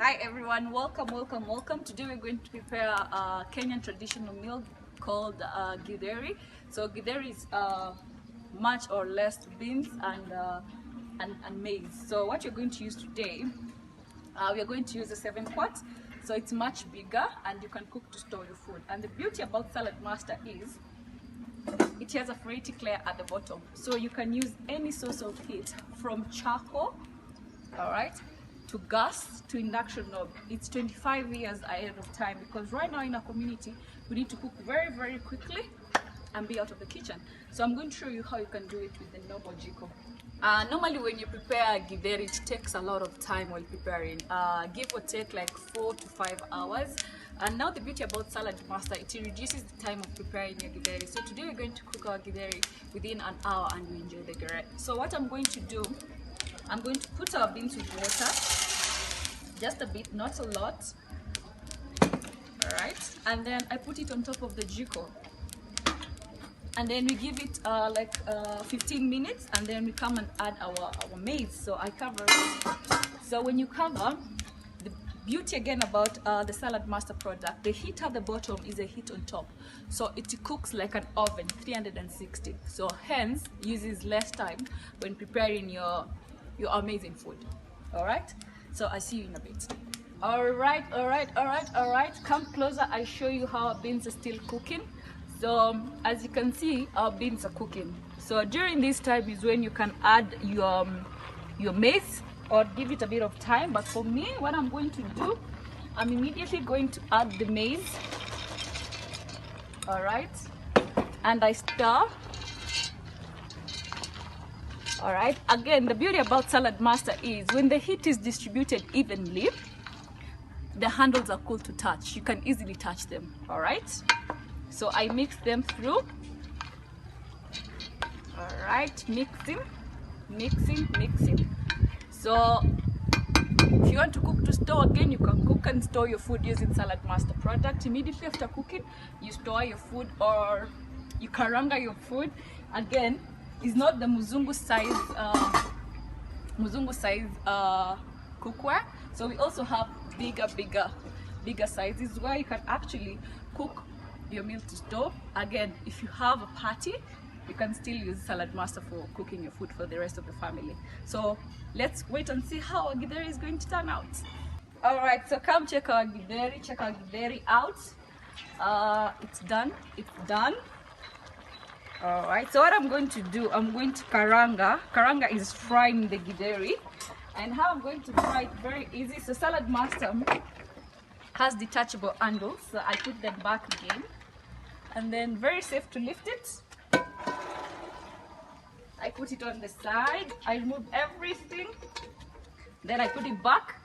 Hi everyone, welcome. Today we're going to prepare a Kenyan traditional meal called Githeri. So Githeri is much or less beans and maize. So what you're going to use today, we are going to use a 7-quart. So it's much bigger and you can cook to store your food. And the beauty about Saladmaster is it has a phoretic layer at the bottom. So you can use any source of heat from charcoal, all right, to gas to induction knob. It's 25 years ahead of time because right now in our community we need to cook very quickly and be out of the kitchen. So I'm going to show you how you can do it with the normal Jiko. Normally when you prepare Githeri, it takes a lot of time while preparing, give or take like 4 to 5 hours. And now the beauty about Saladmaster, it reduces the time of preparing your Githeri. So today we're going to cook our Githeri within an hour and you enjoy the Githeri. So what I'm going to do, I'm going to put our beans with water, just a bit, not a lot. All right, and then I put it on top of the Jiko. And then we give it 15 minutes and then we come and add our maize. So I cover it. So when you cover, the beauty again about the Saladmaster product, the heat at the bottom is a heat on top. So it cooks like an oven, 360. So hence uses less time when preparing your amazing food. All right, so I see you in a bit. All right, come closer. I show you how our beans are still cooking. So as you can see, our beans are cooking. So during this time is when you can add your maize or give it a bit of time. But for me, what I'm going to do, I'm immediately going to add the maize. All right, and I stir. All right, again, the beauty about Saladmaster is when the heat is distributed evenly, the handles are cool to touch. You can easily touch them. All right, so I mix them through. All right, mixing. So if you want to cook to store, again, you can cook and store your food using Saladmaster product. Immediately after cooking, you store your food or you karanga your food. Again, it's not the Muzungu size cookware. So we also have bigger sizes where you can actually cook your meal to store. Again, if you have a party, you can still use Saladmaster for cooking your food for the rest of the family. So let's wait and see how our Githeri is going to turn out. All right, so come check our Githeri out. It's done. All right, so what I'm going to do, I'm going to karanga. Karanga is frying the Githeri, and how I'm going to fry it, very easy. So Saladmaster has detachable handles, so I put them back again, and then very safe to lift it. I put it on the side, I remove everything, then I put it back,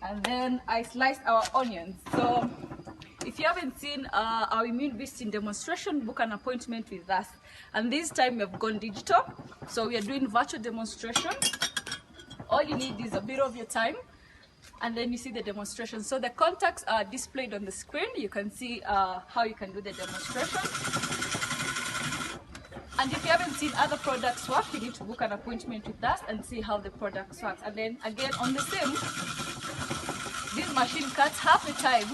and then I slice our onions. So if you haven't seen our immune boosting demonstration, book an appointment with us. And this time we have gone digital, so we are doing virtual demonstration. All you need is a bit of your time, and then you see the demonstration. So the contacts are displayed on the screen. You can see how you can do the demonstration. And if you haven't seen other products work, you need to book an appointment with us and see how the products work. And then again on the same, this machine cuts half the time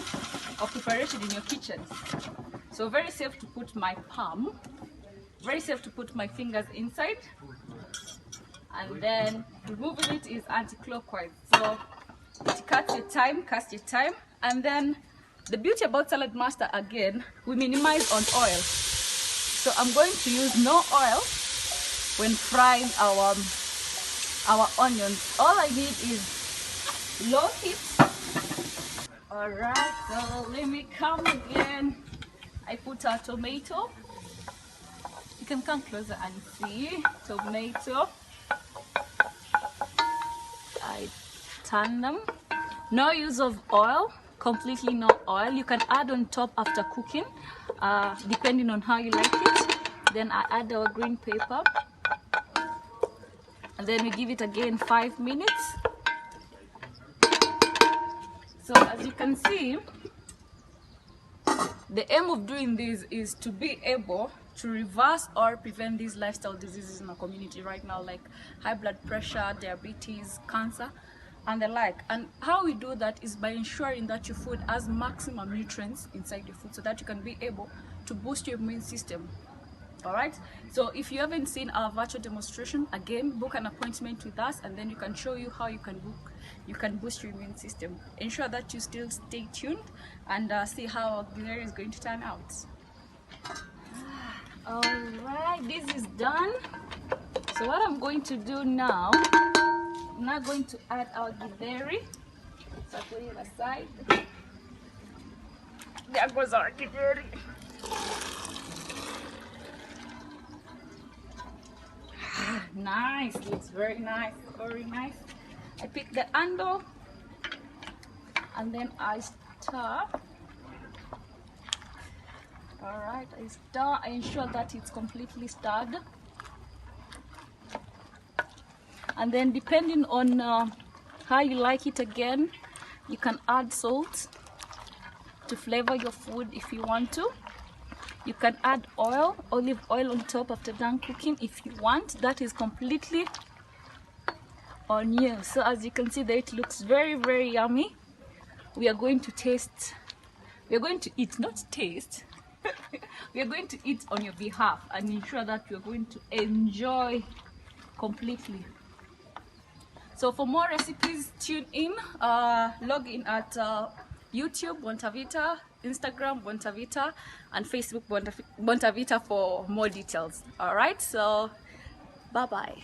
of preparation in your kitchen. So very safe to put my palm, very safe to put my fingers inside, and then removing it is anti-clockwise. So it cuts your time, and then the beauty about Saladmaster, again, we minimize on oil. So I'm going to use no oil when frying our onions. All I need is low heat. All right, so let me come again. I put a tomato. You can come closer and see tomato. I turn them. No use of oil, completely no oil. You can add on top after cooking, depending on how you like it. Then I add our green pepper, and then we give it again 5 minutes. So as you can see, the aim of doing this is to be able to reverse or prevent these lifestyle diseases in our community right now, like high blood pressure, diabetes, cancer, and the like. And how we do that is by ensuring that your food has maximum nutrients inside your food so that you can be able to boost your immune system. All right, so if you haven't seen our virtual demonstration, again, book an appointment with us and then you can show you how you can boost your immune system. Ensure that you still stay tuned and see how Githeri is going to turn out. All right, this is done. So what I'm going to do now, I'm now going to add our Githeri. So I put it aside. There goes our Githeri. Nice, looks very nice, very nice. I pick the handle and then I stir. All right, I stir. I ensure that it's completely stirred, and then depending on how you like it, again, you can add salt to flavor your food if you want to. You can add oil, olive oil on top after done cooking if you want. That is completely on you. So as you can see, that it looks very, very yummy. We are going to taste. We are going to eat, not taste. We are going to eat on your behalf and ensure that you are going to enjoy completely. So for more recipes, tune in. Log in at YouTube Bontavita, Instagram Bontavita, and Facebook Bontavita for more details. All right, so bye bye.